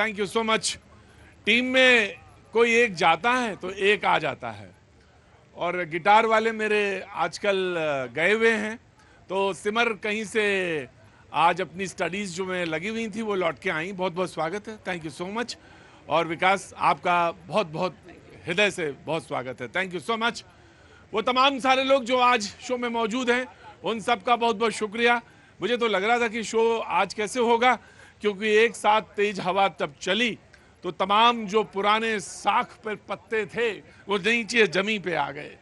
Thank you so much. Team में कोई एक जाता है तो एक आ जाता है, और गिटार वाले मेरे आजकल गए हुए हैं, तो सिमर कहीं से आज अपनी स्टडीज़ जो में लगी हुई थी वो लौट के आई। बहुत बहुत स्वागत है, थैंक यू सो मच। और विकास, आपका बहुत बहुत हृदय से बहुत स्वागत है, थैंक यू सो मच। वो तमाम सारे लोग जो आज शो में मौजूद हैं, उन सब का बहुत बहुत शुक्रिया। मुझे तो लग रहा था कि शो आज कैसे होगा, क्योंकि एक साथ तेज हवा तब चली तो तमाम जो पुराने साख पर पत्ते थे वो नीचे जमी पे आ गए।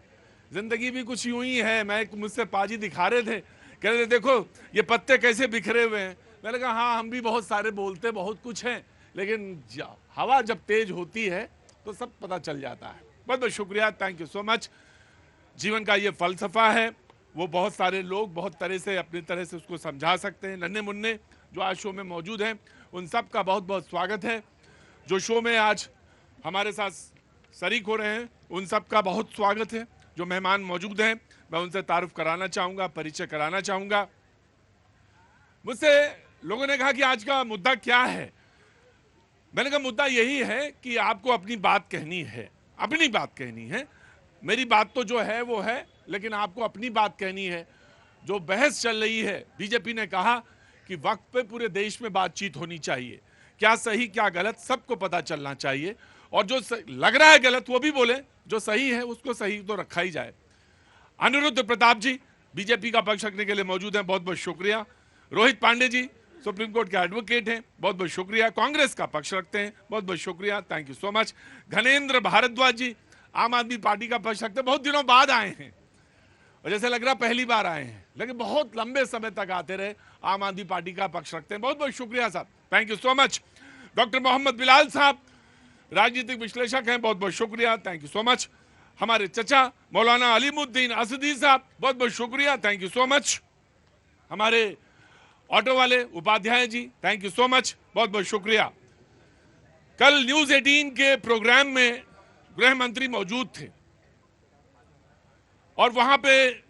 जिंदगी भी कुछ यूं ही है। मैं मुझसे पाजी दिखा रहे थे, कह रहे थे देखो ये पत्ते कैसे बिखरे हुए हैं। मैंने कहा हाँ, हम भी बहुत सारे बोलते बहुत कुछ हैं, लेकिन हवा जब तेज होती है तो सब पता चल जाता है। बहुत बहुत शुक्रिया, थैंक यू सो मच। जीवन का ये फलसफा है, वो बहुत सारे लोग बहुत तरह से अपनी तरह से उसको समझा सकते हैं। नन्हे मुन्ने जो आज शो में मौजूद हैं, उन सब का बहुत बहुत स्वागत है। जो शो में आज हमारे साथ शरीक हो रहे हैं, उन सब का बहुत स्वागत है। जो मेहमान मौजूद हैं, मैं उनसे तारुफ कराना चाहूँगा, परिचय कराना चाहूँगा। मुझसे लोगों ने कहा कि आज का मुद्दा क्या है। मैंने कहा मुद्दा यही है कि आपको अपनी बात कहनी है, अपनी बात कहनी है। मेरी बात तो जो है वो है, लेकिन आपको अपनी बात कहनी है। जो बहस चल रही है, बीजेपी ने कहा कि वक्त पे पूरे देश में बातचीत होनी चाहिए, क्या सही क्या गलत सबको पता चलना चाहिए, और जो लग रहा है गलत वो भी बोले, जो सही है उसको सही तो रखा ही जाए। अनिरुद्ध प्रताप जी बीजेपी का पक्ष रखने के लिए मौजूद हैं, बहुत बहुत शुक्रिया। रोहित पांडे जी सुप्रीम कोर्ट के एडवोकेट हैं, बहुत बहुत शुक्रिया। कांग्रेस का पक्ष रखते हैं, बहुत बहुत शुक्रिया, thank you so much. Ghanendra Bhardwaj ji Aam Aadmi party का पक्ष रखते हैं, बहुत दिनों बाद आए हैं और जैसे लग रहा पहली बार आए हैं, लेकिन बहुत लंबे समय तक आते रहे, आम आदमी पार्टी का पक्ष रखते हैं, बहुत बहुत शुक्रिया साहब, thank you so much. Doctor Mohammad Bilal साहब राजनीतिक विश्लेषक हैं, बहुत बहुत शुक्रिया, थैंक यू सो मच। हमारे चचा मौलाना अलीमुद्दीन असदी साहब, बहुत बहुत शुक्रिया, थैंक यू सो मच। हमारे ऑटो वाले Upadhyay ji, thank you so much, बहुत बहुत शुक्रिया। कल न्यूज 18 के प्रोग्राम में गृह मंत्री मौजूद थे, और वहां पे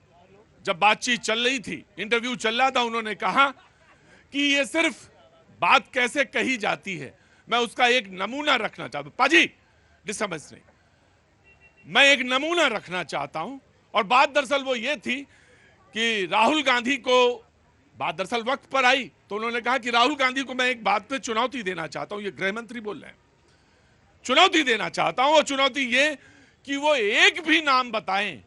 जब बातचीत चल रही थी, इंटरव्यू चल रहा था, उन्होंने कहा कि ये सिर्फ बात कैसे कही जाती है, मैं उसका एक नमूना रखना चाहता हूं। पाजी डिस्टर्बेंस नहीं, मैं एक नमूना रखना चाहता हूं। और बात दरअसल वो ये थी कि राहुल गांधी को, बात दरअसल वक्त पर आई तो उन्होंने कहा कि राहुल गांधी को मैं एक बात पे चुनौती देना चाहता हूं। ये गृह मंत्री बोल रहे हैं, चुनौती देना चाहता हूं, और चुनौती ये कि वो एक भी नाम बताएं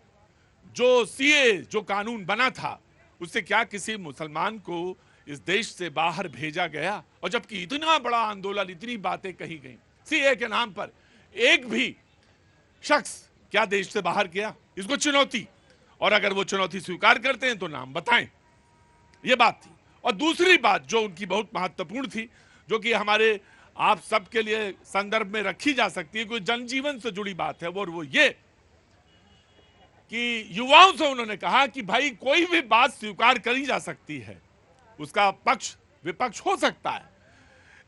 जो सीए जो कानून बना था उससे क्या किसी मुसलमान को इस देश से बाहर भेजा गया, और जबकि इतना बड़ा आंदोलन, इतनी बातें कही गई सीए के नाम पर, एक भी शख्स क्या देश से बाहर गया, इसको चुनौती। और अगर वो चुनौती स्वीकार करते हैं तो नाम बताएं, ये बात थी। और दूसरी बात जो उनकी बहुत महत्वपूर्ण थी, जो कि हमारे आप सबके लिए संदर्भ में रखी जा सकती है, कोई जनजीवन से जुड़ी बात है, वो ये कि युवाओं से उन्होंने कहा कि भाई कोई भी बात स्वीकार करी जा सकती है, उसका पक्ष विपक्ष हो सकता है,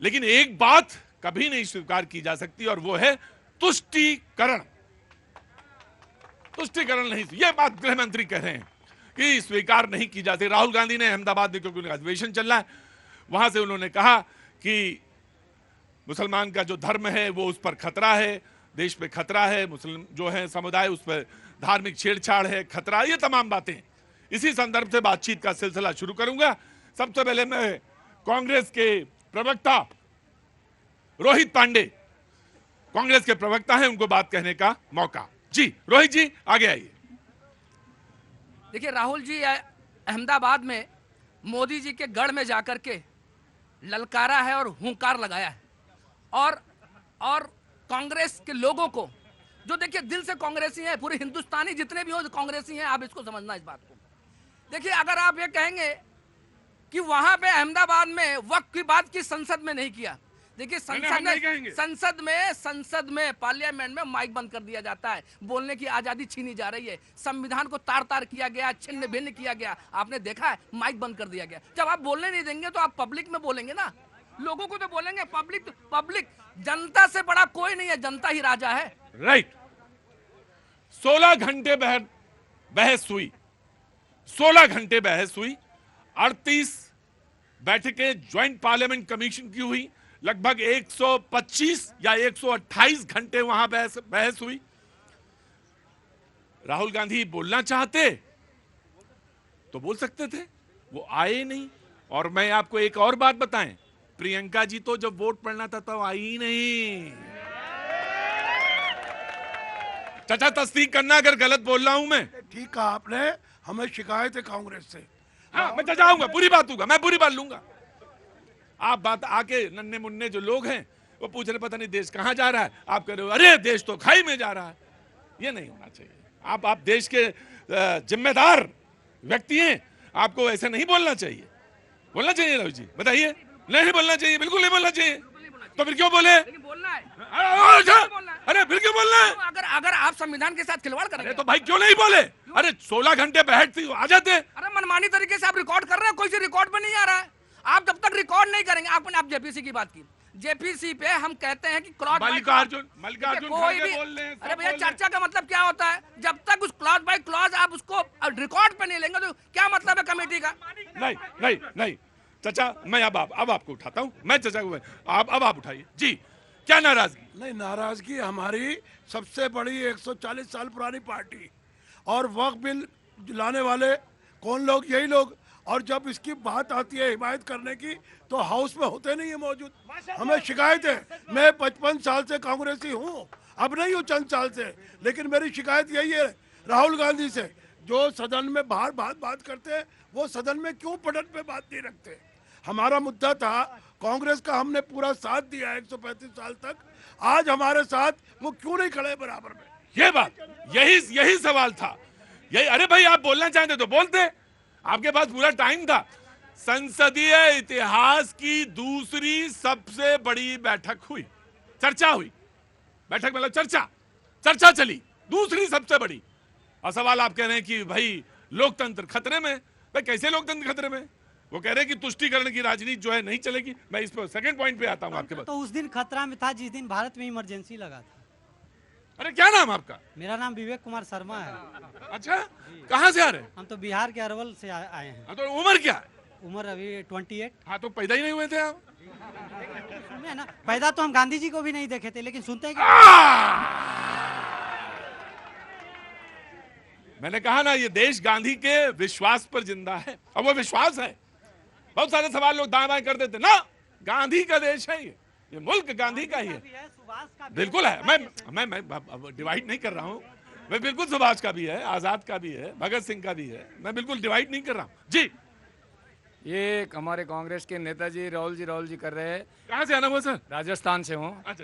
लेकिन एक बात कभी नहीं स्वीकार की जा सकती, और वो है तुष्टीकरण। तुष्टीकरण नहीं, ये बात गृह मंत्री कह रहे हैं कि स्वीकार नहीं की जाती। राहुल गांधी ने अहमदाबाद में, क्योंकि उनका अधिवेशन चल रहा है, वहां से उन्होंने कहा कि मुसलमान का जो धर्म है वो उस पर खतरा है, देश पे खतरा है, मुस्लिम जो है समुदाय उस पर धार्मिक छेड़छाड़ है, खतरा, ये तमाम बातें। इसी संदर्भ से बातचीत का सिलसिला शुरू करूंगा। सबसे पहले मैं कांग्रेस के प्रवक्ता रोहित पांडे, कांग्रेस के प्रवक्ता हैं, उनको बात कहने का मौका। जी रोहित जी आगे आइए। देखिए राहुल जी अहमदाबाद में मोदी जी के गढ़ में जाकर के ललकारा है और हुंकार लगाया है, और कांग्रेस के लोगों को, जो देखिए दिल से कांग्रेसी हैं, पूरे हिंदुस्तानी जितने भी हो कांग्रेसी हैं, आप इसको समझना इस बात को। देखिए अगर आप ये कहेंगे कि वहां पे अहमदाबाद में वक्त की बात की संसद में नहीं किया, देखिए संसद में पार्लियामेंट में माइक बंद कर दिया जाता है, बोलने की आजादी छीनी जा रही है, संविधान को तार तार किया गया, छिन्न भिन्न किया गया, आपने देखा है, माइक बंद कर दिया गया। जब आप बोलने नहीं देंगे तो आप पब्लिक में बोलेंगे ना, लोगों को तो बोलेंगे। पब्लिक जनता से बड़ा कोई नहीं है, जनता ही राजा है। राइट। 16 घंटे बहस हुई, 16 घंटे बहस हुई, 38 बैठकें ज्वाइंट पार्लियामेंट कमीशन की हुई, लगभग 125 या 128 घंटे वहां बहस हुई। राहुल गांधी बोलना चाहते तो बोल सकते थे, वो आए नहीं। और मैं आपको एक और बात बताएं, प्रियंका जी तो जब वोट पड़ना था तो आई ही नहीं। चाचा तस्दीक करना अगर गलत बोल रहा हूं मैं। ठीक कहा आपने, हमें शिकायत है कांग्रेस से। हाँ, मैं चाचा आऊंगा, पूरी बात होगा, मैं पूरी बात लूंगा। आप बात आके नन्हे मुन्ने जो लोग हैं वो पूछ रहे पता नहीं देश कहां जा रहा है, आप कह रहे हो अरे देश तो खाई में जा रहा है। ये नहीं होना चाहिए। आप देश के जिम्मेदार व्यक्ति हैं, आपको ऐसे नहीं बोलना चाहिए। बोलना चाहिए राहुल जी, बताइए। नहीं बोलना चाहिए, बिल्कुल नहीं बोलना चाहिए। तो फिर क्यों बोले? बोलना है। अरे फिर क्यों बोलना है? अगर आप संविधान के साथ खिलवाड़ करेंगे तो भाई क्यों नहीं बोले? अरे 16 घंटे बहस थी, आ जाते। अरे मनमानी तरीके से आप रिकॉर्ड कर रहे हैं, कोई से रिकॉर्ड पे नहीं आ रहा है। आप जब तक रिकॉर्ड नहीं करेंगे, आप जेपीसी की बात की, जेपीसी पे हम कहते हैं कि क्लॉज मल्लिकार्जुन कोई भी, बोल रहे हैं। अरे भैया चर्चा का मतलब क्या होता है? जब तक उस क्लॉज बाय क्लॉज आप उसको रिकॉर्ड पे नहीं लेंगे तो क्या मतलब है कमेटी का? नहीं नहीं नहीं चाचा, मैं अब आपको उठाता हूं। मैं चाचा को अब आप उठाइए जी। क्या नाराजगी? नहीं, नाराजगी हमारी सबसे बड़ी 140 साल पुरानी पार्टी और वक्त बिल लाने वाले कौन लोग? यही लोग। और जब इसकी बात आती है हिमायत करने की तो हाउस में होते नहीं है मौजूद। हमें शिकायत है, मैं 55 साल से कांग्रेसी हूँ, अब नहीं हूँ चंद साल से, लेकिन मेरी शिकायत यही है राहुल गांधी से, जो सदन में बाहर बात करते हैं वो सदन में क्यों पटल पे बात नहीं रखते। हमारा मुद्दा था कांग्रेस का, हमने पूरा साथ दिया 135 साल तक, आज हमारे साथ वो क्यों नहीं खड़े बराबर में? ये बात, यही सवाल था। यही, अरे भाई आप बोलना चाहते तो बोलते, आपके पास पूरा टाइम था। संसदीय इतिहास की दूसरी सबसे बड़ी बैठक हुई, चर्चा हुई। बैठक मतलब चर्चा चली, दूसरी सबसे बड़ी। और सवाल आप कह रहे हैं कि भाई लोकतंत्र खतरे में। भाई कैसे लोकतंत्र खतरे में? वो कह रहे हैं कि तुष्टीकरण की राजनीति जो है नहीं चलेगी। मैं इस पर सेकंड पॉइंट पे आता हूं आपके पास। तो उस दिन खतरा में था जिस दिन भारत में इमरजेंसी लगा था। अरे क्या नाम आपका? मेरा नाम विवेक कुमार शर्मा है। अच्छा, कहाँ से आ रहे हैं? हम तो बिहार के अरवल से आए हैं। हाँ, तो उम्र क्या है? उम्र अभी 28। हाँ, तो पैदा ही नहीं हुए थे आप? सुने ना, पैदा तो हम गांधी जी को भी नहीं देखे थे, लेकिन सुनते हैं कि मैंने कहा ना, ये देश गांधी के विश्वास पर जिंदा है और वो विश्वास है। बहुत सारे सवाल लोग दाएं बाएं कर देते ना, गांधी का देश है ये मुल्क गांधी का ही है। बिल्कुल है, मैं डिवाइड नहीं कर रहा हूँ। मैं बिल्कुल सुभाष का भी है, आजाद का भी है, भगत सिंह का भी है। मैं बिल्कुल डिवाइड नहीं कर रहा हूँ जी। ये हमारे कांग्रेस के नेताजी राहुल जी कर रहे हैं। कहाँ से आना हुआ सर? राजस्थान से हूँ। अच्छा।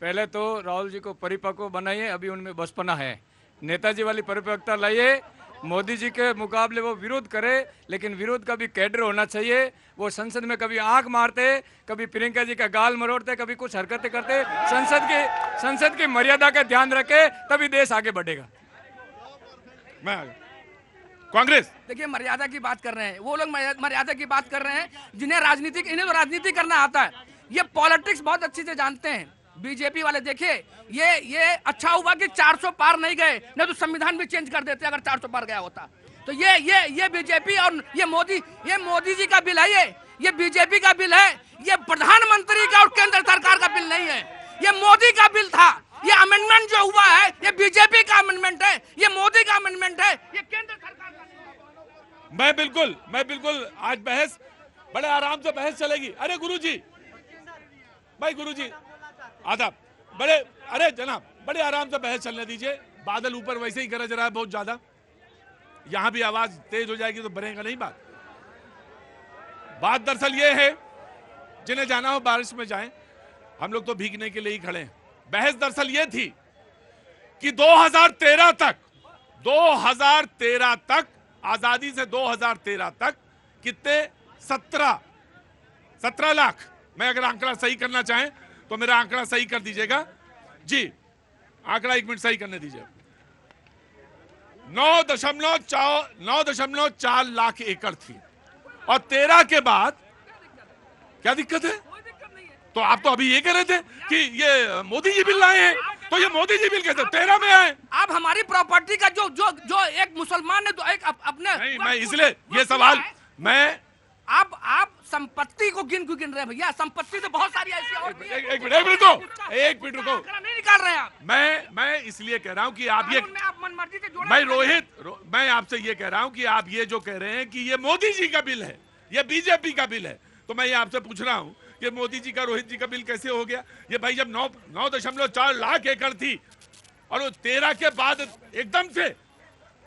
पहले तो राहुल जी को परिपक्व बनाइए, अभी उनमें बचपना है। नेताजी वाली परिपक्वता लाइए। मोदी जी के मुकाबले वो विरोध करे, लेकिन विरोध का भी कैडर होना चाहिए। वो संसद में कभी आंख मारते, कभी प्रियंका जी का गाल मरोड़ते, कभी कुछ हरकतें करते। संसद की मर्यादा का ध्यान रखे, तभी देश आगे बढ़ेगा। मैं कांग्रेस, देखिए मर्यादा की बात कर रहे हैं वो लोग, मर्यादा की बात कर रहे हैं जिन्हें इन्हें तो राजनीति करना आता है। ये पॉलिटिक्स बहुत अच्छी से जानते हैं बीजेपी वाले। देखिए ये अच्छा हुआ कि 400 पार नहीं गए, नहीं तो संविधान भी चेंज कर देते अगर 400 पार गया होता। तो ये बीजेपी और ये मोदी जी का बिल है, ये बीजेपी का बिल है। ये प्रधानमंत्री का और केंद्र सरकार का बिल नहीं है, ये मोदी का बिल था। ये अमेंडमेंट जो हुआ है ये बीजेपी का अमेंडमेंट है, ये मोदी का अमेंडमेंट है, ये केंद्र सरकार का। मैं बिल्कुल आज बहस बड़े आराम से बहस चलेगी। अरे गुरुजी, भाई गुरुजी आदाब, अरे जनाब बड़े आराम से बहस चलने दीजिए। बादल ऊपर वैसे ही गरज रहा है बहुत ज्यादा, यहां भी आवाज तेज हो जाएगी तो बनेगा नहीं। बात दरअसल ये है, जिन्हें जाना हो बारिश में जाएं, हम लोग तो भीगने के लिए ही खड़े हैं। बहस दरअसल ये थी कि 2013 तक आजादी से 2013 तक कितने 17 लाख, मैं अगर आंकड़ा सही करना चाहें तो मेरा आंकड़ा सही कर दीजिएगा जी। आंकड़ा 1 मिनट सही करने दीजिए। 9.4 लाख एकड़ थी और 13 के बाद क्या दिक्कत है? तो आप तो अभी ये कह रहे थे कि ये मोदी जी बिल लाए हैं, तो ये मोदी जी बिल कैसे 13 में आए? आप हमारी प्रॉपर्टी का जो एक मुसलमान ने तो एक अपने नहीं, मैं इसलिए ये सवाल मैं आप संपत्ति को गिन क्यों गिन रहे हैं भैया? संपत्ति तो बहुत सारी ऐसी और भी है। एक मिनट रुको। आंकड़ा नहीं निकाल रहे हैं आप। मैं इसलिए कह रहा हूं कि आप ये, कानून में आप मनमर्जी से जोड़ा मैं नहीं कर रोहित मैं आपसे ये कह रहा हूं कि आप ये जो कह रहे हैं कि ये मोदी जी का बिल है, ये बीजेपी का बिल है, तो मैं ये आपसे पूछ रहा हूं कि मोदी जी का रोहित जी का बिल कैसे हो गया? ये भाई जब 9.4 लाख एकड़ थी और वो 13 के बाद एकदम से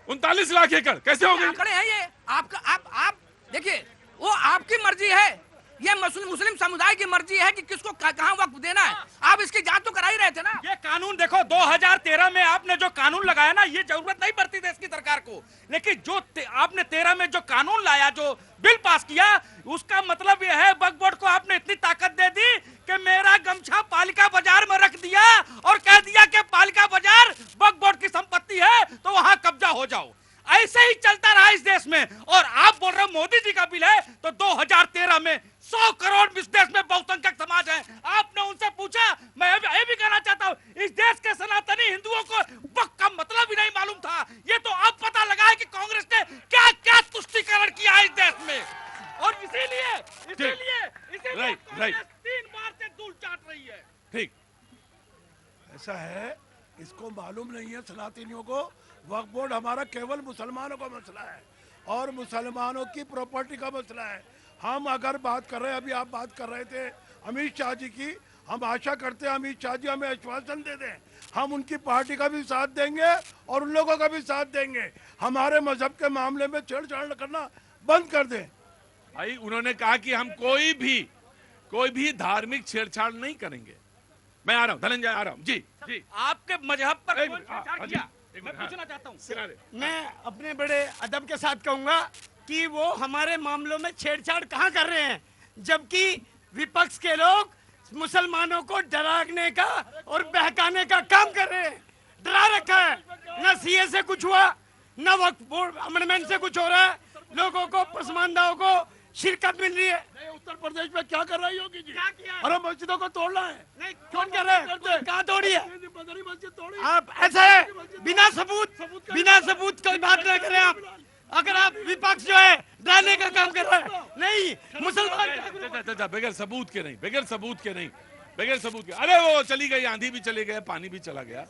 39 लाख एकड़ कैसे हो रहे। गई? आंकड़े हैं ये आपका। आप देखिए, वो आपकी मर्जी है, ये मुस्लिम समुदाय की मर्जी है कि किसको कहां वक्त देना है। आप इसकी जांच तो करा ही रहे थे ना। ये कानून देखो, 2013 में आपने जो कानून लगाया ना, ये जरूरत नहीं पड़ती देश की सरकार को, लेकिन जो आपने 13 में जो कानून लाया, जो बिल पास किया, उसका मतलब ये है वक्फ बोर्ड को आपने इतनी ताकत दे दी कि मेरा गमछा पालिका बाजार में रख दिया और कह दिया कि पालिका बाजार वक्फ बोर्ड की संपत्ति है, तो वहां कब्जा हो जाओ। ऐसे ही चलता रहा इस देश में। और आप बोल रहे हो मोदी जी का बिल है, तो 2013 में 100 करोड़ इस देश में बहुसंख्यक समाज है। आपने उनसे पूछा? मैं ये भी कहना चाहता हूँ, इस देश के सनातनी हिंदुओं को वक्फ का मतलब ही नहीं मालूम था। ये तो अब पता लगा है कि कांग्रेस ने क्या क्या तुष्टीकरण किया है इस देश में। और इसीलिए कांग्रेस 3 बार से धूल चाट रही है। ठीक, ऐसा है, इसको मालूम नहीं है सनातनियों को, वक्फ बोर्ड हमारा केवल मुसलमानों का मसला है और मुसलमानों की प्रॉपर्टी का मसला है। हम अगर बात कर रहे हैं, अभी आप बात कर रहे थे अमित शाह जी की, हम आशा करते हैं अमित शाह जी हमें आश्वासन दे दें, हम उनकी पार्टी का भी साथ देंगे और उन लोगों का भी साथ देंगे। हमारे मजहब के मामले में छेड़छाड़ करना बंद कर दें। भाई उन्होंने कहा कि हम कोई भी धार्मिक छेड़छाड़ नहीं करेंगे। मैं आ रहा हूँ, धनंजय आ रहा हूँ। जी आपके मजहब पर एक कौन मिनट, हाँ, छेड़छाड़ हाँ, किया? एक मैं मिनट, हाँ। पूछना चाहता हूँ। किनारे। मैं अपने बड़े अदब के साथ कहूंगा कि वो हमारे मामलों में छेड़छाड़ कहाँ कर रहे हैं, जबकि विपक्ष के लोग मुसलमानों को डराने का और बहकाने का काम कर रहे हैं। डरा रखा है, न सीए से कुछ हुआ, न वक्फ बोर्ड अमेंडमेंट से कुछ हो रहा है, लोगों को पसमानदाओं को शिरकत मिल रही है। नहीं, उत्तर प्रदेश में क्या कर रही होगी जी? क्या किया? अरे मस्जिदों को तोड़ना है। नहीं, कौन कर रहे हैं? कहाँ तोड़ी है? मदनी मस्जिद तोड़ी। आप ऐसा है, बिना सबूत कोई बात ना करें आप। अगर आप विपक्ष जो है डराने का काम कर रहा है, नहीं मुसलमान बगैर सबूत के नहीं। अरे वो चली गई, आंधी भी चली गया, पानी भी चला गया।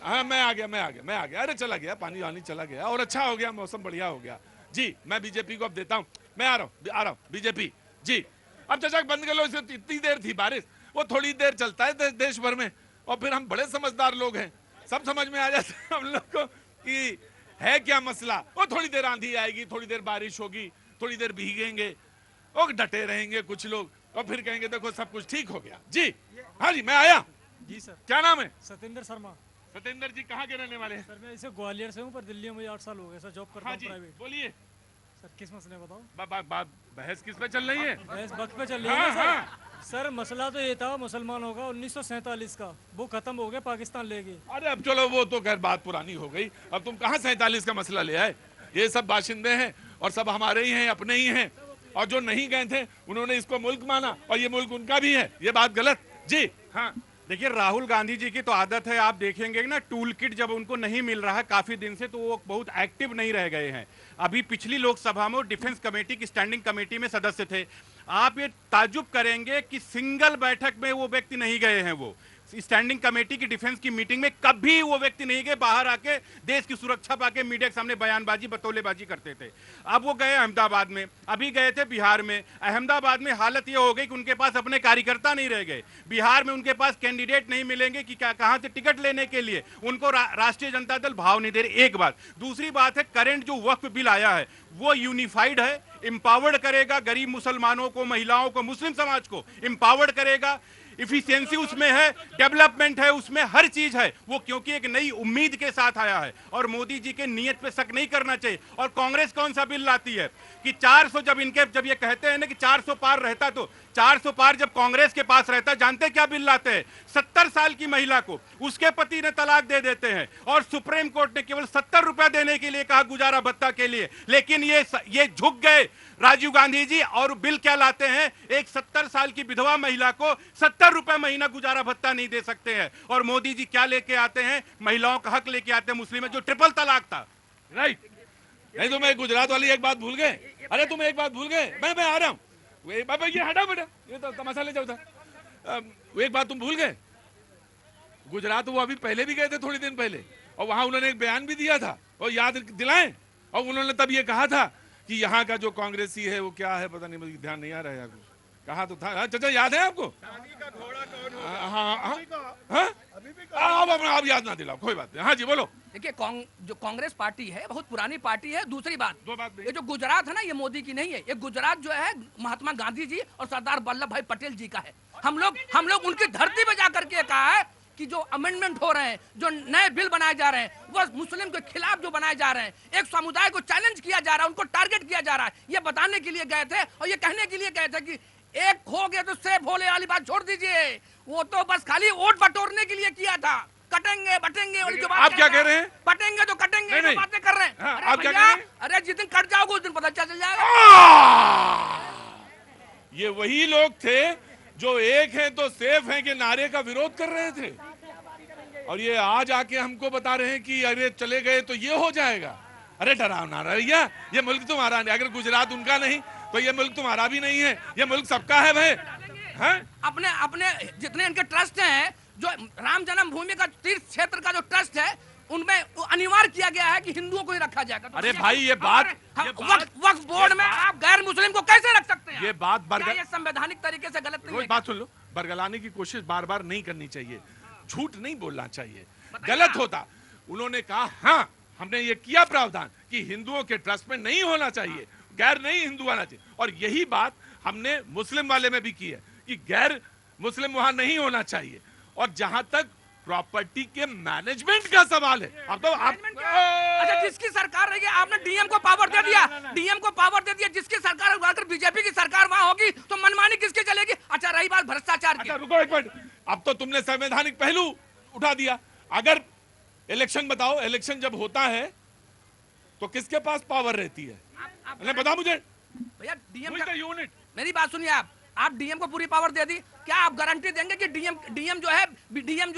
हाँ मैं आ गया। अरे चला गया, पानी वानी चला गया और अच्छा हो गया, मौसम बढ़िया हो गया। जी मैं बीजेपी को अब देता हूँ, मैं आ रहा हूँ बीजेपी। जी अब चचाक बंद कर लो, इसे इतनी देर थी बारिश, वो थोड़ी देर चलता है देश भर में, और फिर हम बड़े समझदार लोग हैं, सब समझ में आ जाता है हम लोग को कि है क्या मसला। वो थोड़ी देर आंधी आएगी, थोड़ी देर बारिश होगी, थोड़ी देर भीगेंगे और डटे रहेंगे कुछ लोग, और फिर कहेंगे देखो सब कुछ ठीक हो गया। जी हाँ जी मैं आया। जी सर। क्या नाम है? सतेंद्र शर्मा। सतेंद्र जी कहाँ के रहने वाले हैं? सर मैं इसे ग्वालियर से हूँ, पर दिल्ली में मुझे 8 साल हो गए सर, जॉब करता हाँ हूँ जी प्राइवेट। बोलिए। सर किस मसले में बताओ? बहस किस पे चल रही है? बहस वक्त पे चल रही है ना सर। सर मसला तो ये था मुसलमानों का 1947 का, वो खत्म हो गया, पाकिस्तान ले गए। अरे अब चलो वो तो खैर बात पुरानी हो गई, अब तुम कहाँ 47 का मसला ले आए? ये सब बाशिंदे हैं और सब हमारे ही हैं, अपने ही हैं, और जो नहीं गए थे उन्होंने इसको मुल्क माना और ये मुल्क उनका भी है, ये बात गलत। जी हाँ देखिए राहुल गांधी जी की तो आदत है, आप देखेंगे ना टूल किट जब उनको नहीं मिल रहा है काफी दिन से, तो वो बहुत एक्टिव नहीं रह गए हैं। अभी पिछली लोकसभा में वो डिफेंस कमेटी की स्टैंडिंग कमेटी में सदस्य थे। आप ये ताज्जुब करेंगे कि सिंगल बैठक में वो व्यक्ति नहीं गए हैं। वो स्टैंडिंग कमेटी की डिफेंस की मीटिंग में कभी वो व्यक्ति नहीं गए, बाहर आके देश की सुरक्षा पाके मीडिया के सामने बयानबाजी बतौलेबाजी करते थे। अब वो गए अहमदाबाद में, अभी गए थे बिहार में। अहमदाबाद में हालत ये हो गई कि उनके पास अपने कार्यकर्ता नहीं रह गए, बिहार में उनके पास कैंडिडेट नहीं मिलेंगे कि क्या कहां से टिकट लेने के लिए, उनको राष्ट्रीय जनता दल भाव नहीं दे रही। एक बात, दूसरी बात है करंट जो वक्फ बिल आया है वो यूनिफाइड है, एम्पावर्ड करेगा गरीब मुसलमानों को, महिलाओं को, मुस्लिम समाज को एम्पावर्ड करेगा। इफिशियंसी उसमें है, डेवलपमेंट है, उसमें हर चीज है वो, क्योंकि एक नई उम्मीद के साथ आया है और मोदी जी के नियत पे शक नहीं करना चाहिए। और कांग्रेस कौन सा बिल लाती है कि 400, जब ये कहते हैं ना कि 400 पार रहता, तो 400 पार जब कांग्रेस के पास रहता, जानते क्या बिल लाते हैं? 70 साल की महिला को उसके पति ने तलाक दे देते हैं और सुप्रीम कोर्ट ने केवल 70 रुपए देने के लिए कहा गुजारा भत्ता के लिए, लेकिन ये झुक गए राजीव गांधी जी। और बिल क्या लाते हैं? एक 70 साल की विधवा महिला को 70 रुपए महीना गुजारा भत्ता नहीं दे सकते हैं। और मोदी जी क्या लेके आते हैं? महिलाओं का हक लेके आते हैं मुस्लिम में, जो ट्रिपल तलाक था। राइट, नहीं तो मैं गुजरात वाली एक बात भूल गए। अरे तुम एक बात भूल गए, मैं आ रहा हूँ। बाबा ये हटा बेटा, ये तो तमाशा ले जाता। वो एक बात तुम भूल गए, गुजरात वो अभी पहले भी गए थे थोड़ी दिन पहले, और वहां उन्होंने एक बयान भी दिया था, और याद दिलाएं। और उन्होंने तब ये कहा था कि यहाँ का जो कांग्रेसी है वो क्या है पता नहीं, मुझे ध्यान नहीं आ रहा है यार, कहा तो था। चाचा याद है आपको? आप याद ना दिलाओ, कोई बात नहीं। हाँ जी बोलो। देखिए जो कांग्रेस पार्टी है बहुत पुरानी पार्टी है। दूसरी बात, दो बात ये जो गुजरात है ना, ये मोदी की नहीं है। ये गुजरात जो है महात्मा गांधी जी और सरदार वल्लभ भाई पटेल जी का है। हम लोग उनकी धरती पे जाकर के कहा है कि जो अमेंडमेंट हो रहे हैं, जो नए बिल बनाए जा रहे हैं, वो मुस्लिम के खिलाफ जो बनाए जा रहे हैं, एक समुदाय को चैलेंज किया जा रहा है, उनको टारगेट किया जा रहा है, ये बताने के लिए गए थे और ये कहने के लिए गए थे कि एक हो गया तो सेब होले वाली बात छोड़ दीजिए। वो तो बस खाली वोट बटोरने के लिए किया था। कटेंगे बटेंगे वाली जो बात आप क्या कह रहे हैं? बटेंगे तो कटेंगे, नहीं, बातें कर रहे हैं। हाँ, अरे आप क्या भैया, कह रहे हैं? अरे जिस दिन कट जाओगे उस दिन पता चल जाएगा। ये वही लोग थे जो एक हैं तो सेफ हैं के नारे का विरोध कर रहे थे, और ये आज आके हमको बता रहे हैं कि अरे चले गए तो ये हो जाएगा। अरे डरावना भैया, ये मुल्क तुम्हारा नहीं, अगर गुजरात उनका नहीं तो ये मुल्क तुम्हारा भी नहीं है, ये मुल्क सबका है भाई। अपने अपने जितने इनके ट्रस्ट हैं, जो राम जन्मभूमि का तीर्थ क्षेत्र का जो ट्रस्ट है, उनमें अनिवार्य किया गया है कि हिंदुओं को ही रखा जाएगा। अरे भाई ये बात वक्फ बोर्ड में आप गैर मुस्लिम को कैसे रख सकते हैं? ये बात ये संवैधानिक तरीके से गलत नहीं है? बात सुन लो, बरगलाने की कोशिश बार बार नहीं करनी चाहिए, झूठ नहीं बोलना चाहिए, गलत होता। उन्होंने कहा हाँ हमने ये किया प्रावधान कि हिंदुओं के ट्रस्ट में नहीं होना चाहिए, गैर नहीं हिंदू आना चाहिए, और यही बात हमने मुस्लिम वाले में भी की है कि गैर मुस्लिम वहां नहीं होना चाहिए। और जहां तक प्रॉपर्टी के मैनेजमेंट का सवाल है, अब तो आप अच्छा जिसकी सरकार रही है, आपने डीएम को पावर दे दिया, डीएम को पावर दे दिया। जिसकी सरकार अगर बीजेपी की सरकार वहां होगी तो मनमानी किसकी चलेगी? अच्छा रही बात भ्रष्टाचार की, अच्छा रुको एक मिनट, अब तो तुमने संवैधानिक पहलू उठा दिया। अगर इलेक्शन बताओ, इलेक्शन जब होता है तो किसके पास पावर रहती है? बता मुझे भैया। डीएम यूनिट, मेरी बात सुनिए, आप डीएम को पूरी पावर दे दी, क्या आप गारंटी देंगे कि डीएम जो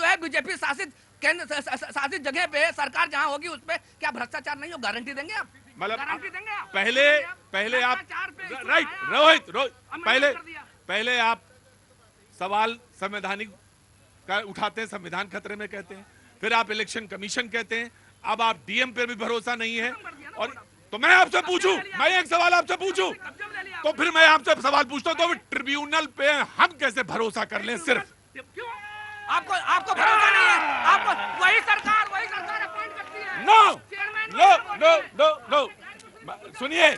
है बीजेपी शासित केंद्र शासित जगह पे सरकार जहां होगी उस पे क्या भ्रष्टाचार नहीं हो? गारंटी देंगे आप? मतलब गारंटी देंगे आप? पहले आप राइट रोहित पहले आप सवाल संवैधानिक का उठाते हैं, संविधान खतरे में कहते हैं, फिर आप इलेक्शन कमीशन कहते हैं, अब आप डीएम पे भी भरोसा नहीं है। और तो मैं आपसे पूछूं, मैं एक सवाल आपसे पूछूं, तो फिर मैं आपसे सवाल पूछता हूं, तो ट्रिब्यूनल पे हम कैसे भरोसा कर लें? सिर्फ आपको भरोसा नहीं है? आपको वही सरकार अपॉइंट करती है। नो सुनिए,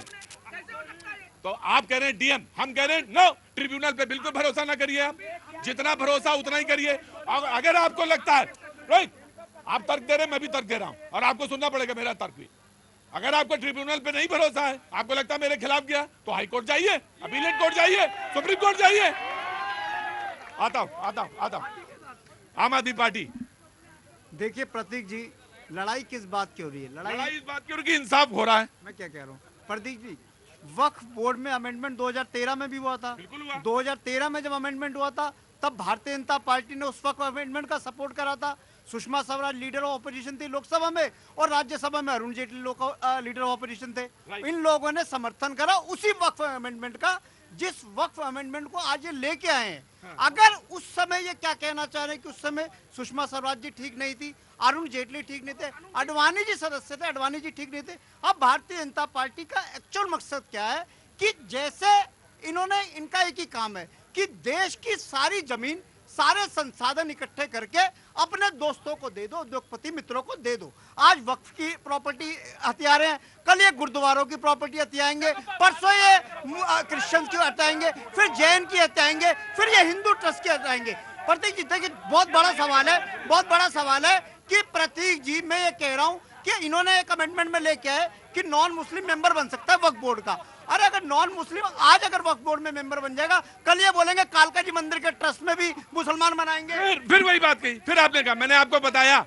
तो आप कह रहे हैं डीएम, हम कह रहे हैं नो, ट्रिब्यूनल पे बिल्कुल भरोसा ना करिए। आप जितना भरोसा उतना ही करिए। अगर आपको लगता है रोहित आप तर्क दे रहे, मैं भी तर्क दे रहा हूं, और आपको सुनना पड़ेगा मेरा तर्क भी। अगर आपको ट्रिब्यूनल पे नहीं भरोसा है, आपको लगता है मेरे खिलाफ गया, तो हाई कोर्ट जाइए, अपीलेट कोर्ट जाइए, सुप्रीम कोर्ट जाइए। आता हूं। आम आदमी पार्टी, देखिए प्रतीक जी, लड़ाई किस बात की हो रही है? लड़ाई इस बात की हो रही है कि इंसाफ हो रहा है। मैं क्या कह रहा हूँ प्रतीक जी, वक्फ बोर्ड में अमेंडमेंट 2013 में भी हुआ था। बिल्कुल हुआ। 2013 में जब अमेंडमेंट हुआ था तब भारतीय जनता पार्टी ने उस वक्त अमेंडमेंट का सपोर्ट करा था। Sushma Swaraj leader of opposition थी लोकसभा में, और राज्यसभा में Arun Jaitley leader of opposition थे। इन लोगों ने समर्थन करा उसी वक्फ अमेंडमेंट का, जिस वक्फ अमेंडमेंट को आज ये लेके आए हैं। अगर उस समय ये क्या कहना चाह रहे हैं कि उस समय सुषमा स्वराज जी ठीक नहीं थी, अरुण जेटली ठीक नहीं थे, अडवाणी जी सदस्य थे, अडवाणी जी ठीक नहीं थे। अब भारतीय जनता पार्टी का एक्चुअल मकसद क्या है कि जैसे इन्होंने, इनका एक ही काम है कि देश की सारी जमीन, सारे संसाधन इकट्ठे करके अपने दोस्तों को दे दो, उद्योगपति मित्रों को दे दो। आज वक्फ की प्रॉपर्टी हथियारे हैं, कल ये गुरुद्वारों की प्रॉपर्टी हथियाएंगे, परसों ये क्रिश्चियन की हटाएंगे, फिर जैन की हटाएंगे, फिर ये हिंदू ट्रस्ट की हटाएंगे। प्रतीक जी देखिए, बहुत बड़ा सवाल है कि प्रतीक जी, मैं ये कह रहा हूं कि इन्होंने एक अमेंडमेंट में लेके आए कि नॉन मुस्लिम मेंबर बन सकता है वक्फ बोर्ड का। अरे अगर नॉन मुस्लिम आज अगर वक्फ बोर्ड में मेंबर बन जाएगा, कल ये बोलेंगे कालका जी मंदिर के ट्रस्ट में भी मुसलमान बनाएंगे। फिर वही बात कही, फिर आपने कहा, मैंने आपको बताया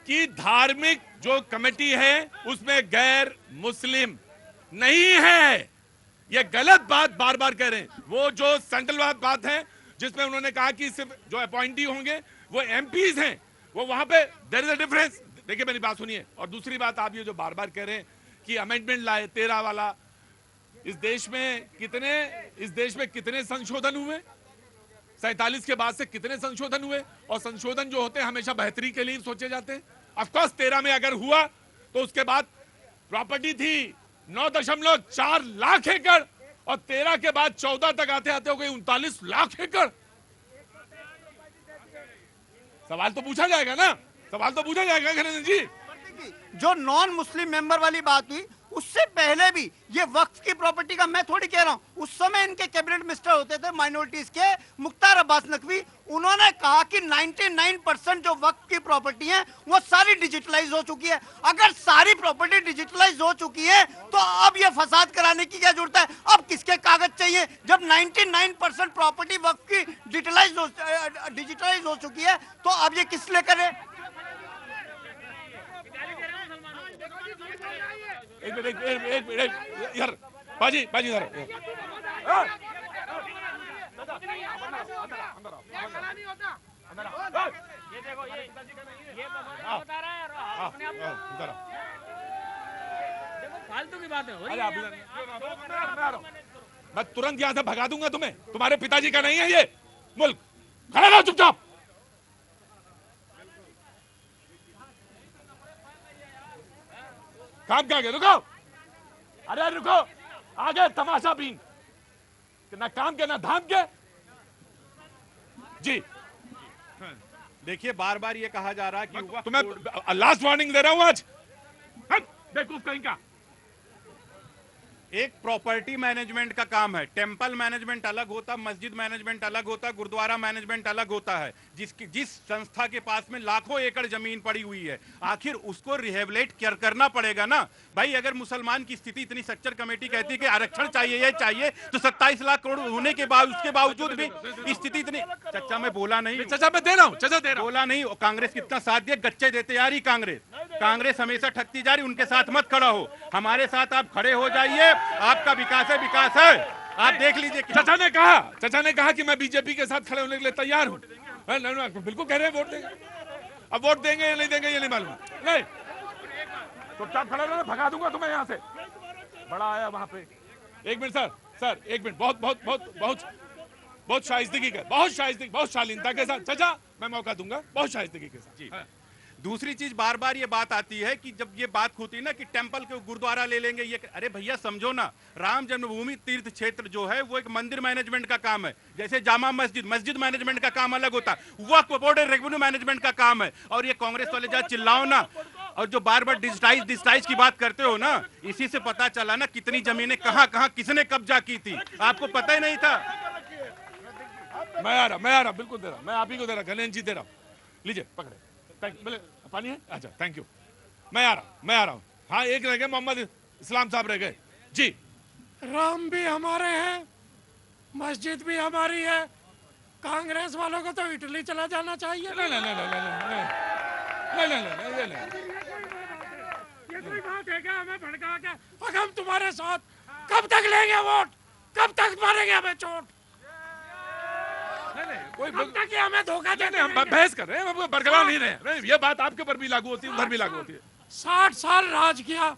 कि धार्मिक जो कमेटी है उसमें गैर मुस्लिम नहीं है। ये गलत बात बार बार कह रहे हैं। वो जो सेंट्रल बात है जिसमें उन्होंने कहा कि सिर्फ जो अपॉइंटी होंगे वो एमपीज हैं, वो वहां पे देयर इज अ डिफरेंस। देखिए मेरी बात सुनिए, और दूसरी बात आप ये जो बार बार कह रहे हैं की अमेंडमेंट लाए 13 वाला। इस देश में कितने संशोधन हुए? 47 के बाद से कितने संशोधन हुए? और संशोधन जो होते हैं हमेशा बेहतरी के लिए सोचे जाते हैं। ऑफकोर्स 13 में अगर हुआ तो उसके बाद प्रॉपर्टी थी 9.4 लाख एकड़ और 13 के बाद 14 तक आते आते हो गई 39 लाख एकड़। सवाल तो पूछा जाएगा ना, सवाल तो पूछा जाएगा घनश्याम जी। जो नॉन मुस्लिम मेंबर वाली बात हुई, उससे पहले भी ये वक्फ की प्रॉपर्टी का मैं थोड़ी कह रहा हूं, उस समय इनके कैबिनेट मिनिस्टर होते थे माइनॉरिटीज के मुख्तार अब्बास नकवी, उन्होंने कहा कि 99% जो वक्फ की प्रॉपर्टी है वो सारी डिजिटलाइज हो चुकी है। अगर सारी प्रॉपर्टी डिजिटलाइज हो चुकी है तो अब ये फसाद कराने की क्या जरूरत है? अब किसके कागज चाहिए जब 99% प्रॉपर्टी वक्फ की डिजिटलाइज हो चुकी है? तो अब ये किस लिए करे? एक मिनट यार, बाजी इधर। फालतू की बात है। मैं तुरंत यहां से भगा दूंगा तुम्हें। तुम्हारे पिताजी का नहीं है ये मुल्क। खड़े रहो चुपचाप। काम क्या गए? रुको, अरे रुको, आगे तमाशा बीन ना काम के ना धाम के। जी देखिए, बार बार ये कहा जा रहा है कि तुम्हें लास्ट वार्निंग दे रहा हूं आज। बेवकूफ कहीं का। एक प्रॉपर्टी मैनेजमेंट का काम है, टेंपल मैनेजमेंट अलग होता, मस्जिद मैनेजमेंट अलग होता, गुरुद्वारा मैनेजमेंट अलग होता है। जिस संस्था के पास में लाखों एकड़ जमीन पड़ी हुई है, आखिर उसको रिहेबिलिट करना पड़ेगा ना भाई। अगर मुसलमान की स्थिति इतनी, स्ट्रक्चर कमेटी कहती है कि आरक्षण चाहिए, ये चाहिए, तो 27 लाख करोड़ होने के बाद उसके बावजूद भी स्थिति इतनी। चचा मैं बोला नहीं, चचा मैं दे रहा हूं, चचा दे रहा हूं। बोला नहीं। कांग्रेस कितना साथ दिया, गच्चे देते जा रही कांग्रेस हमेशा ठगती जा रही। उनके साथ मत खड़ा हो, हमारे साथ आप खड़े हो जाइए। आपका विकास है, आप देख लीजिए। चचा ने कहा कि मैं बीजेपी के साथ खड़े होने के लिए तैयार हूं। बिल्कुल कह रहे हैं वोट देंगे। अब वोट देंगे या नहीं देंगे ये नहीं मालूम। नहीं चुपचाप खड़ा रहो, भगा दूंगा तुम्हें यहां से। बड़ा आया वहां पे। एक मिनट सर, एक मिनट। बहुत शाइस्तगी का, बहुत शालीनता के साथ चचा मैं मौका दूंगा, बहुत शाइस्तगी के साथ। जी दूसरी चीज, बार बार ये बात आती है कि जब ये बात होती है ना कि टेंपल के गुरुद्वारा ले लेंगे ये, अरे भैया समझो ना, राम जन्मभूमि तीर्थ क्षेत्र जो है वो एक मंदिर मैनेजमेंट का काम है। जैसे जामा मस्जिद मैनेजमेंट का काम अलग होता है, वक्फ बोर्ड रेवेन्यू मैनेजमेंट का काम है। और ये कांग्रेस वाले जहाँ चिल्लाओ ना, और जो बार बार डिजिटाइज की बात करते हो ना, इसी से पता चला ना कितनी जमीनें कहां किसने कब्जा की थी, आपको पता ही नहीं था। मैं आ रहा, बिल्कुल दे रहा, मैं आप ही को दे रहा, गणेश जी दे रहा हूं। लीजिए पकड़े। पानी है? अच्छा थैंक यू। मैं आ रहा हूँ। हाँ एक रह गए, मोहम्मद इस्लाम साहब रह गए। जी राम भी हमारे हैं, मस्जिद भी हमारी है। कांग्रेस वालों को तो इटली चला जाना चाहिए। नहीं ये कोई बात है क्या हमें भड़का के? अब हम तुम्हारे साथ कब तक लेंगे वोट? कब तक मारेंगे हमें चोट? कोई तक हमें धोखा देते हैं। हम बहस कर रहे हैं, हम बरकरार नहीं रहे। ये बात आपके ऊपर भी लागू होती है, उधर भी लागू होती है। 60 साल राज किया,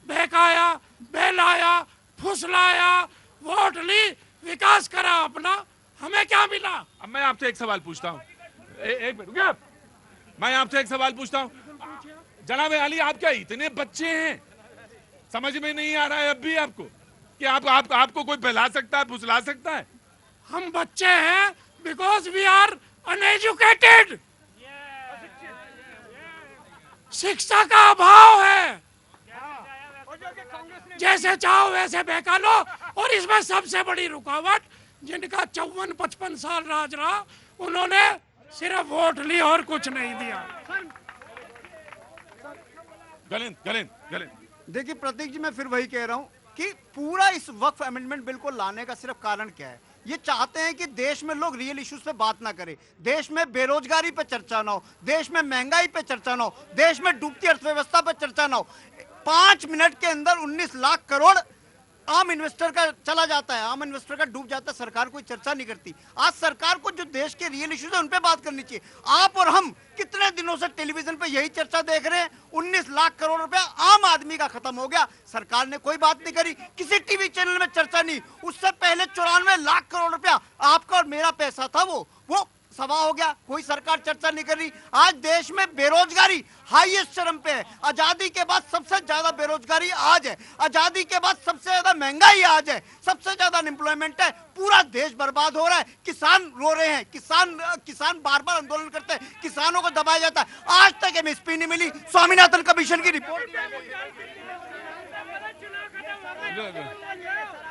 बहकाया, बहलाया, फुसलाया, वोट ली, विकास करा अपना, हमें क्या मिला? अब मैं आपसे एक सवाल पूछता हूँ। एक मिनट, मैं आपसे एक सवाल पूछता हूँ। जनाब अली, आप क्या इतने बच्चे हैं, समझ में नहीं आ रहा है अब भी आपको कि आपको कोई बहला सकता है, फुसला सकता है? हम बच्चे हैं because we are uneducated। शिक्षा का अभाव है, जैसे चाहो वैसे बहका लो। और इसमें सबसे बड़ी रुकावट, जिनका 54-55 साल राज रहा, उन्होंने सिर्फ वोट ली और कुछ नहीं दिया। गलेन देखिए प्रतीक जी, मैं फिर वही कह रहा हूं कि पूरा इस वक्फ अमेंडमेंट बिल को लाने का सिर्फ कारण क्या है? ये चाहते हैं कि देश में लोग रियल इश्यूज पे बात ना करें, देश में बेरोजगारी पे चर्चा ना हो, देश में महंगाई पे चर्चा ना हो, देश में डूबती अर्थव्यवस्था पे चर्चा ना हो। 5 मिनट के अंदर 19 लाख करोड़ आम इन्वेस्टर का चला जाता है, आम इन्वेस्टर का डूब जाता है, सरकार कोई चर्चा नहीं करती। आज सरकार को जो देश के रियल इश्यूज है उन पे बात करनी चाहिए। आप और हम कितने दिनों से टेलीविजन पे यही चर्चा देख रहे हैं, 19 लाख करोड़ रुपया आम आदमी का खत्म हो गया, सरकार ने कोई बात नहीं करी, किसी टीवी चैनल में चर्चा नहीं। उससे पहले 94 लाख करोड़ रुपया आपका और मेरा पैसा था, वो सवा हो गया, कोई सरकार चर्चा नहीं कर रही। आज देश में बेरोजगारी हाईएस्ट चरम पे है, आजादी के बाद सबसे ज्यादा बेरोजगारी आज है, आजादी के बाद सबसे ज्यादा महंगाई आज है, सबसे ज्यादा अनएम्प्लॉयमेंट है, पूरा देश बर्बाद हो रहा है, किसान रो रहे हैं, किसान बार बार आंदोलन करते हैं, किसानों को दबाया जाता है, आज तक एमएसपी नहीं मिली। स्वामीनाथन कमीशन की रिपोर्ट,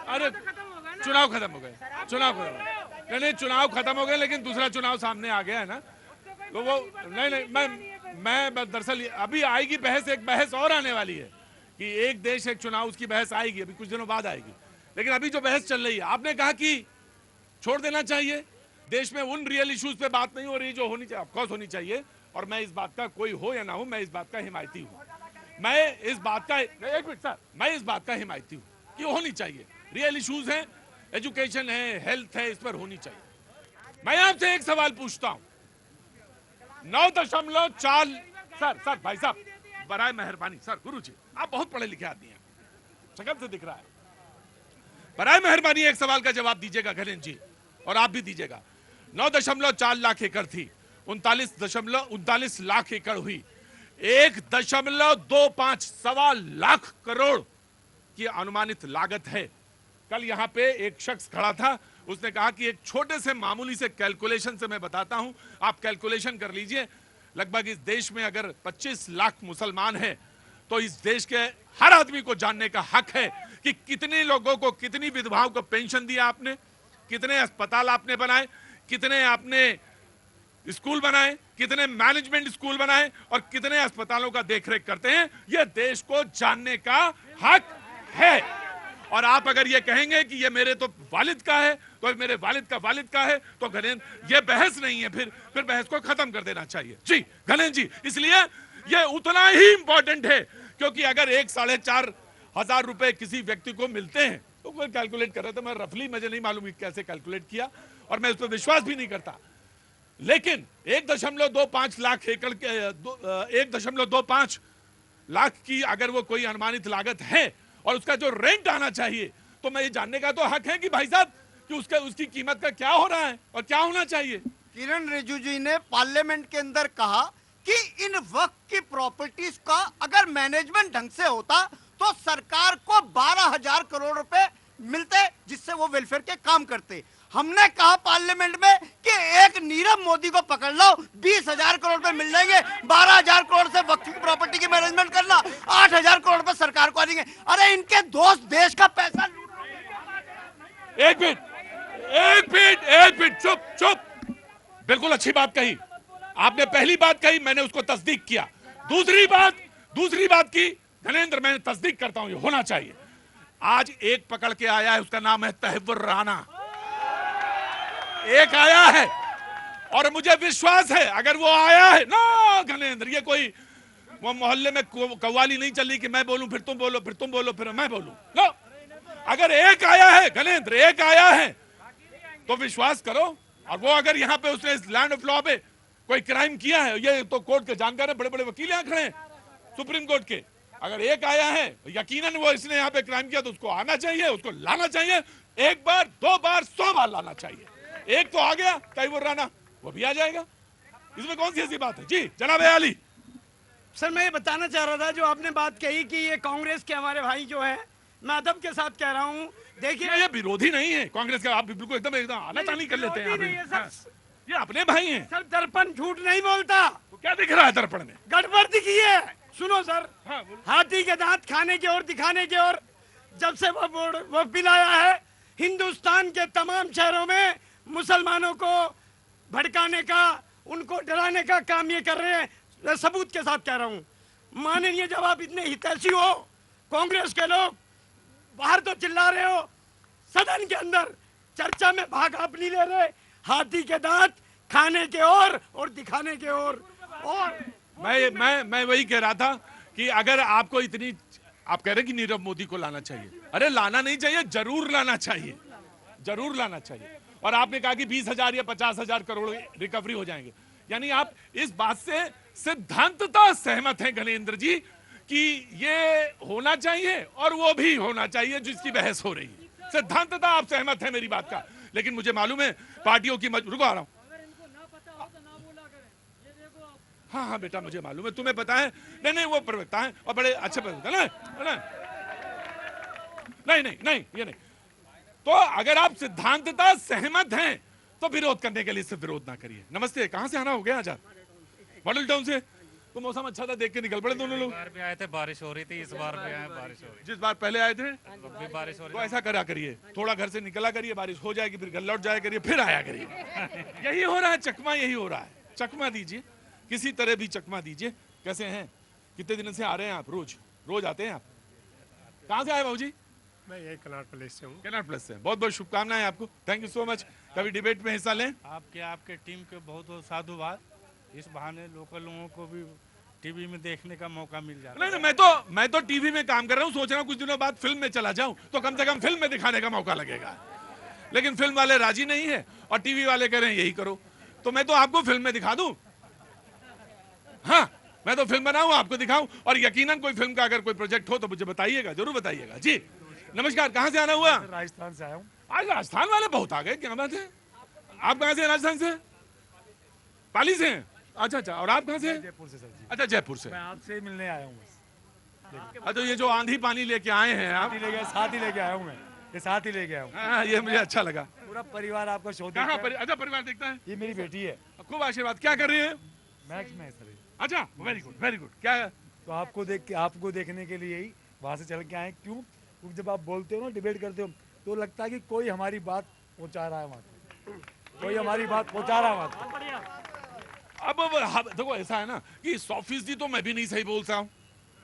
अरे चुनाव खत्म हो गए, नहीं चुनाव खत्म हो गए, लेकिन दूसरा चुनाव सामने आ गया है ना, तो वो नहीं मैं दरअसल अभी आएगी बहस, एक बहस और आने वाली है कि एक देश एक चुनाव, उसकी बहस आएगी, अभी कुछ दिनों बाद आएगी। लेकिन अभी जो बहस चल रही है, आपने कहा कि छोड़ देना चाहिए, देश में उन रियल इश्यूज पे बात नहीं हो रही जो होनी चाहिए, ऑफकोर्स होनी चाहिए, और मैं इस बात का, कोई हो या ना हो, मैं इस बात का हिमायती हूँ, मैं इस बात का, एक मिनट सर, मैं इस बात का हिमायती हूँ कि होनी चाहिए, रियल इश्यूज हैं, एजुकेशन है, हेल्थ है, इस पर होनी चाहिए। मैं आपसे एक सवाल पूछता हूं, 9.4 सर भाई साहब बराए मेहरबानी, सर गुरुजी आप बहुत पढ़े लिखे आदमी हैं, शक्ल से दिख रहा है, बराए मेहरबानी एक सवाल का जवाब दीजिएगा घनेन जी, और आप भी दीजिएगा। 9.4 लाख एकड़ थी, 39 लाख एकड़ हुई, 1.25 सवा लाख करोड़ की अनुमानित लागत है। कल यहां पे एक शख्स खड़ा था, उसने कहा कि एक छोटे से मामूली से कैलकुलेशन से मैं बताता हूं, आप कैलकुलेशन कर लीजिए, लगभग इस देश में अगर 25 लाख मुसलमान हैं, तो इस देश के हर आदमी को जानने का हक है कि कितने लोगों को, कितनी विधवाओं को पेंशन दिया आपने, कितने अस्पताल आपने बनाए, कितने आपने स्कूल बनाए, कितने मैनेजमेंट स्कूल बनाए, और कितने अस्पतालों का देखरेख करते हैं, यह देश को जानने का हक है। और आप अगर ये कहेंगे कि ये मेरे तो वालिद का है, तो मेरे वालिद का है, तो घनेन ये बहस नहीं है, फिर बहस को खत्म कर देना चाहिए। जी घनेन जी, इसलिए ये उतना ही इंपॉर्टेंट है, क्योंकि अगर 4,500 रुपए किसी व्यक्ति को मिलते हैं, तो कोई कैलकुलेट कर रहा था, मैं रफली, मुझे नहीं मालूम कैसे कैलकुलेट किया, और मैं उस पर विश्वास भी नहीं करता, लेकिन 1.25 लाख एकड़ के 1.25 लाख की अगर वो कोई अनुमानित लागत है, और उसका जो रेंट आना चाहिए, तो मैं ये जानने का तो हक है कि भाई साहब कि उसकी कीमत का क्या हो रहा है और क्या होना चाहिए। किरण रिजिजू जी ने पार्लियामेंट के अंदर कहा कि इन वक्त की प्रॉपर्टीज का अगर मैनेजमेंट ढंग से होता तो सरकार को 12,000 करोड़ रुपए मिलते, जिससे वो वेलफेयर के काम करते। हमने कहा पार्लियामेंट में कि एक नीरव मोदी को पकड़ लो, 20,000 करोड़ रुपए मिल जाएंगे, 12,000 करोड़ से वक्फ की प्रॉपर्टी की मैनेजमेंट करना, 8,000 करोड़ रुपए सरकार को आ जाएंगे। अरे इनके दोस्त देश का पैसा लूट रहे हैं। एक मिनट चुप, बिल्कुल अच्छी बात कही आपने, पहली बात कही, मैंने उसको तस्दीक किया। दूसरी बात की धनेंद्र, मैंने तस्दीक करता हूं, ये होना चाहिए। आज एक पकड़ के आया है, उसका नाम है तहव्वुर राना, एक आया है, और मुझे विश्वास है अगर वो आया है ना घनेंद्र, ये कोई वो मोहल्ले में कव्वाली नहीं चली कि मैं बोलूं फिर तुम बोलो, फिर तुम बोलो फिर मैं बोलूं, नो, अगर एक आया है घनेंद्र, एक आया है, तो विश्वास करो। और वो अगर यहाँ पे उसने इस लैंड ऑफ लॉ पे कोई क्राइम किया है, ये तो कोर्ट के जानकार है, बड़े बड़े वकील यहाँ खड़े हैं सुप्रीम कोर्ट के, अगर एक आया है यकीनन वो इसने यहाँ पे क्राइम किया, तो उसको आना चाहिए, उसको लाना चाहिए, एक बार, 2 बार, 100 बार लाना चाहिए। एक तो आ गया तहव्वुर राना, वो भी आ जाएगा, इसमें कौन सी ऐसी बात है। जी जनाब अली। सर मैं ये बताना चाह रहा था, जो आपने बात कही कि ये कांग्रेस के हमारे भाई जो है, मैं अदब के साथ कह रहा हूँ, देखिए ये विरोधी नहीं है कांग्रेस का, आप बिल्कुल एकदम आनाकानी कर लेते हैं, ये अपने भाई हैं। सर दर्पण झूठ नहीं बोलता, तो क्या दिख रहा है दर्पण में? गड़बड़ दिखी है। सुनो सर, हाथी के दांत खाने की ओर, दिखाने की ओर, जब से वो बिल आया है, हिंदुस्तान के तमाम शहरों में मुसलमानों को भड़काने का, उनको डराने का काम ये कर रहे हैं। मैं सबूत के साथ कह रहा हूँ, माननीय जब आप इतने हितैषी हो, कांग्रेस के लोग बाहर तो चिल्ला रहे हो, सदन के अंदर चर्चा में भाग आप नहीं ले रहे, हाथी के दांत खाने के और दिखाने के और मैं वही कह रहा था कि अगर आपको इतनी आप कह रहे हैं कि नीरव मोदी को लाना चाहिए, अरे लाना नहीं चाहिए, जरूर लाना चाहिए, जरूर लाना चाहिए। और आपने कहा कि 20,000 या 50,000 करोड़ रिकवरी हो जाएंगे, यानी आप इस बात से सिद्धांततः सहमत हैं गणेंद्र जी कि ये होना चाहिए और वो भी होना चाहिए जिसकी बहस हो रही है। सिद्धांततः आप सहमत हैं मेरी बात का, लेकिन मुझे मालूम है पार्टियों की रुको आ रहा हूं। हाँ हाँ बेटा मुझे मालूम है, तुम्हें पता है। नहीं नहीं वो प्रवक्ता है और बड़े अच्छे प्रवक्ता है नहीं ये नहीं। तो अगर आप सिद्धांततः सहमत हैं तो विरोध करने के लिए सिर्फ विरोध ना करिए। नमस्ते, कहां से आना हो गया? आजाद मॉडल टाउन से। तो मौसम अच्छा था, देख के निकल पड़े दोनों लोग। बार भी आए थे, बारिश हो रही थी, इस बार भी आए, बारिश हो रही। जिस बार पहले आए थे भी बारिश हो रही। तो ऐसा करा करिए, थोड़ा घर से निकला करिए, बारिश हो जाएगी फिर घर लौट जाया करिए, फिर आया करिए। यही हो रहा है, चकमा यही हो रहा है। चकमा दीजिए, किसी तरह भी चकमा दीजिए। कैसे हैं? कितने दिनों से आ रहे हैं आप? रोज आते हैं आप? कहाँ से आए बाबूजी? मैं यही कनाट प्लेस से हूँ। कनाट प्लेस से। बहुत बहुत शुभकामनाएं आपको, थैंक यू सो मच। कभी डिबेट में हिस्सा लें। आपके टीम के बहुत बहुत साधुवाद। इस बहाने लोकल लोगों को भी टीवी में देखने का मौका मिल जाता है। नहीं, मैं तो टीवी में काम कर रहा हूँ, सोच रहा हूँ कुछ दिनों बाद फिल्म में चला जाऊं तो कम से कम फिल्म में दिखाने का मौका लगेगा। लेकिन फिल्म वाले राजी नहीं है और टीवी वाले कह रहे हैं यही करो, तो मैं तो आपको फिल्म में दिखा दूं। हाँ, मैं तो फिल्म बनाऊं, आपको दिखाऊं, और यकीनन कोई फिल्म का अगर कोई प्रोजेक्ट हो तो मुझे बताइएगा, जरूर बताइएगा। जी नमस्कार, कहाँ से आना हुआ? राजस्थान से आया हूँ। आज राजस्थान वाले बहुत आ गए, क्या बात है? आप कहाँ से? राजस्थान से? पाली से हैं? अच्छा, और आप कहाँ से? जयपुर से सर जी। अच्छा, जयपुर से। मैं आपसे मिलने आया हूँ बस। अच्छा, ये जो आंधी पानी लेके आए हैं आप? साथ ही लेके आया हूँ मैं, ये साथ ही लेके आया हूँ। हाँ, ये मुझे अच्छा लगा। पूरा परिवार आपका शो देखता है। अच्छा, परिवार देखता है। ये मेरी बेटी है। खूब आशीर्वाद। क्या कर रही है? मैथ्स में सर। अच्छा, वेरी गुड वेरी गुड। क्या है? तो आपको देखने के लिए ही वहाँ से चल के आए। क्यों? क्योंकि जब आप बोलते हो ना, डिबेट करते हो, तो लगता है कि कोई हमारी बात पहुँचा रहा है वहाँ तक, कोई हमारी बात पहुँचा रहा है वहाँ तक। अब देखो ऐसा है ना कि 100% तो मैं भी नहीं सही बोलता हूँ,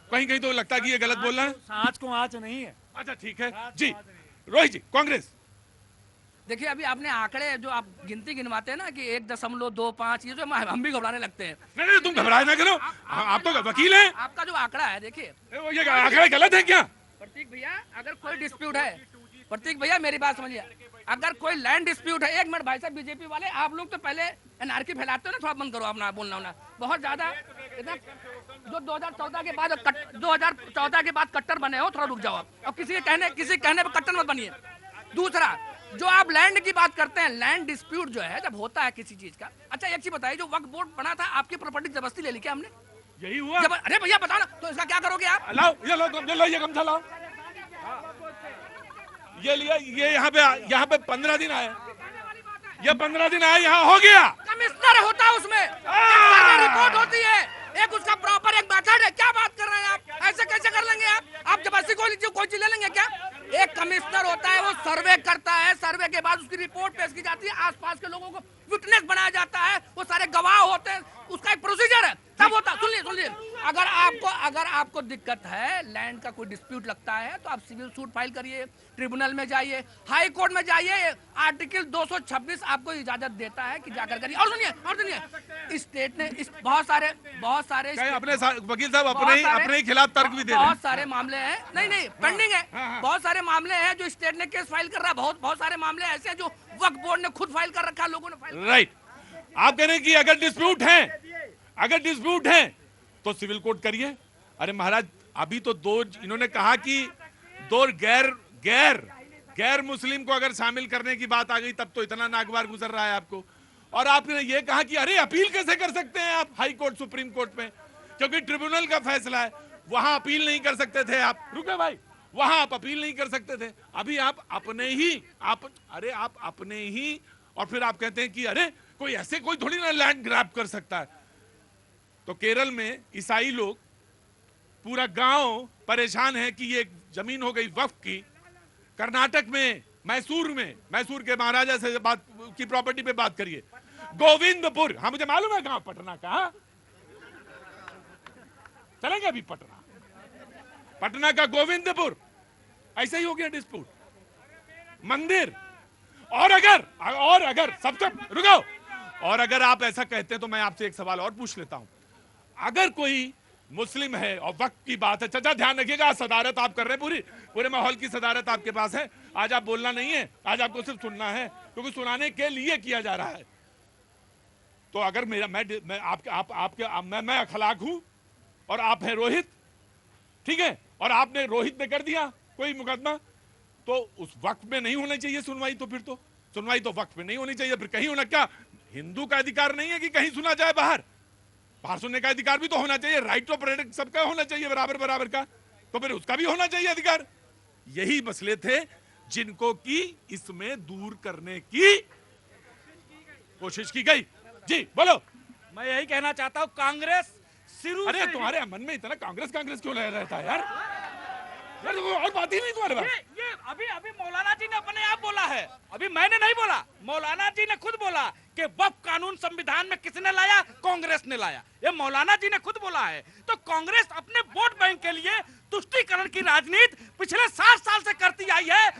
कहीं कहीं तो लगता है कि ये गलत बोल रहा है। आज को आज नहीं है। अच्छा ठीक है जी। रोहित जी, कांग्रेस। देखिए अभी आपने आंकड़े जो आप गिनती गिनवाते हैं ना कि 1.25, ये जो हम भी घबराने लगते हैं। नहीं तुम घबराए ना करो, आप तो वकील हैं। आपका जो आंकड़ा है, देखिए ये आंकड़े गलत है क्या? प्रतीक भैया, अगर कोई डिस्प्यूट है, प्रतीक भैया मेरी बात समझिए, अगर कोई लैंड डिस्प्यूट है, एक मिनट भाई साहब, बीजेपी वाले आप लोग तो पहले एनआरकी फैलाते हो ना, थोड़ा बंद करो अपना बोलना होना बहुत ज्यादा। जो 2014 के बाद 2014 के बाद कट्टर बने हो, थोड़ा रुक जाओ और किसी कहने पर कट्टर मत बनिए। दूसरा, जो आप लैंड की बात करते हैं, लैंड डिस्प्यूट जो है जब होता है किसी चीज का। अच्छा एक चीज बताइए, जो वक्फ बोर्ड बना था, आपकी प्रॉपर्टी जबरदस्ती ले ली क्या हमने? यही हुआ। अरे भैया बताओ ना, तो इसका क्या करोगे आप? लाओ ये गमछा लाओ। ये लिया, ये यहाँ पे 15 दिन आए, ये 15 दिन आए, यहाँ हो गया। कमिश्नर होता है उसमें, रिपोर्ट होती है, एक उसका प्रॉपर एक मेथड है। क्या बात कर रहे हैं आप? ऐसे कैसे कर लेंगे आप जबरदस्ती कोई चीज ले लेंगे क्या? एक कमिश्नर होता है, वो सर्वे करता है, सर्वे के बाद उसकी रिपोर्ट पेश की जाती है, आसपास के लोगों को विटनेस बनाया जाता है, वो सारे गवाह होते हैं, उसका एक प्रोसीजर है, तब होता। सुनिए, अगर आपको दिक्कत है, लैंड का कोई डिस्प्यूट लगता है, तो आप सिविल सूट फाइल करिए, ट्रिब्यूनल में जाइए, हाई कोर्ट में जाइए, आर्टिकल 226 आपको इजाजत देता है कि जाकर करिए। और सुनिए, स्टेट ने बहुत सारे अपने वकील साहब अपने ही खिलाफ तर्क भी दे रहे हैं। बहुत सारे मामले हैं, नहीं पेंडिंग है। बहुत सारे मामले हैं जो स्टेट ने केस फाइल कर रहा है, बहुत सारे मामले ऐसे हैं जो वक्फ बोर्ड ने खुद फाइल कर रखा है, लोगों ने फाइल। राइट, आप कह रहे हैं कि अगर डिस्प्यूट है तो सिविल कोर्ट करिए। अरे महाराज, अभी तो इन्होंने कहा कि दो गैर मुस्लिम को अगर शामिल करने की बात आ गई, तब तो इतना नागवार गुजर रहा है आपको। और आपने ये कहा कि अरे अपील कैसे कर सकते हैं आप हाई कोर्ट सुप्रीम कोर्ट में, क्योंकि ट्रिब्यूनल का फैसला है, वहां अपील नहीं कर सकते थे आप। रुके भाई, वहां आप अपील नहीं कर सकते थे। अभी आप अपने ही और फिर आप कहते हैं कि अरे कोई ऐसे कोई थोड़ी ना लैंड ग्रैब कर सकता है। तो केरल में ईसाई लोग, पूरा गांव परेशान है कि ये जमीन हो गई वक्फ की। कर्नाटक में मैसूर के महाराजा से बात की प्रॉपर्टी पे बात करिए। गोविंदपुर, हाँ मुझे मालूम है कहां, पटना का। चलेंगे अभी पटना का गोविंदपुर, ऐसे ही हो गया डिस्प्यूट। मंदिर, और अगर सबसे रुको, और अगर आप ऐसा कहते हैं तो मैं आपसे एक सवाल और पूछ लेता हूं। अगर कोई मुस्लिम है और वक्त की बात है। चाचा ध्यान रखिएगा, सदारत आप कर रहे हैं, पूरे माहौल की सदारत आपके पास है। आज आप बोलना नहीं है, आज आपको सिर्फ सुनना है, क्योंकि सुनाने के लिए किया जा रहा है। तो अगर मेरा मैं अखलाक हूं और आप हैं रोहित, ठीक है, और आपने रोहित ने कर दिया कोई मुकदमा, तो उस वक्त में नहीं होना चाहिए सुनवाई। तो फिर तो सुनवाई तो वक्त में नहीं होनी चाहिए। फिर कहीं होना, क्या हिंदू का अधिकार नहीं है कि कहीं सुना जाए? बाहर सुनने का अधिकार भी तो होना चाहिए। राइट टू प्रोटेक्ट सबका होना चाहिए, बराबर का। तो फिर उसका भी होना चाहिए अधिकार। यही मसले थे जिनको की इसमें दूर करने की कोशिश की गई। जी बोलो। मैं यही कहना चाहता हूं, कांग्रेस शुरू अरे तुम्हारे मन में इतना कांग्रेस क्यों रहता है यार? यार और बात ही नहीं तुम्हारे पास। ये अभी मौलाना जी ने अपने आप बोला है, अभी मैंने नहीं बोला, मौलाना जी ने खुद बोला कि वक्फ कानून संविधान में किसने लाया? कांग्रेस ने लाया। ये मौलाना जी ने खुद बोला है। तो कांग्रेस अपने वोट बैंक के लिए तुष्टीकरण की राजनीति पिछले 60 साल से करती आई है।